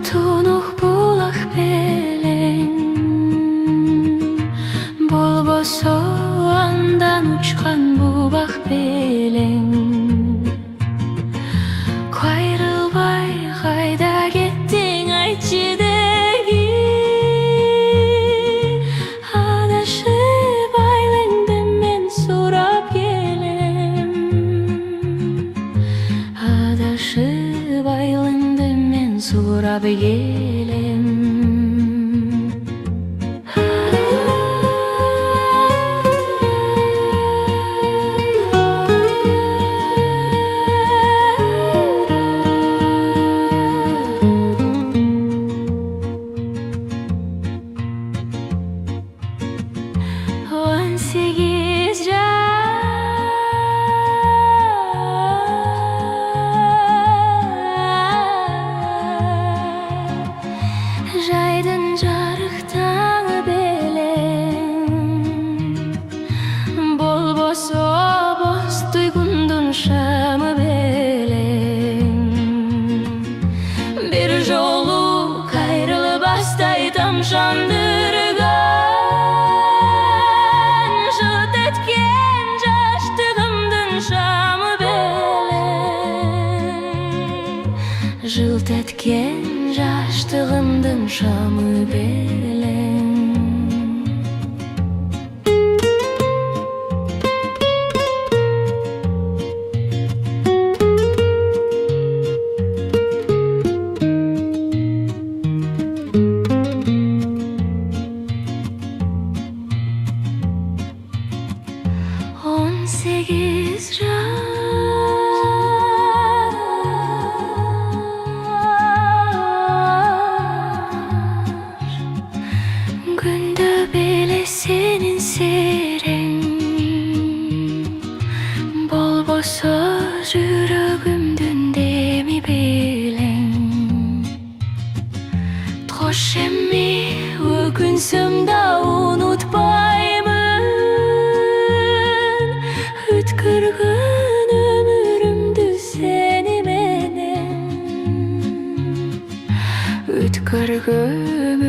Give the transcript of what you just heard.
тунук булак белең, болбосо андан учкан бубак белең. Кайрылбай кайда кеттиң айтчы деги, адашып айлыңды мен сурап келем, адашып айлыңды мен сурап келем. Сегиз жайдын жарык таңы белең, болбосо боз туйгундун шамы белең. Бир жолу кайрылбастай тамшандырган, жылт эткен жаштыгымдын шамы белең, жылт эткен жаштыгымдын шамы белең. Сегиз күндө беле сенин серең, болбосо жүрөгүмдүн деми белең. Кош эми өкүнсөм да унутпаймын, өткөргөн өмүрүмдү сени менен, өткөргөн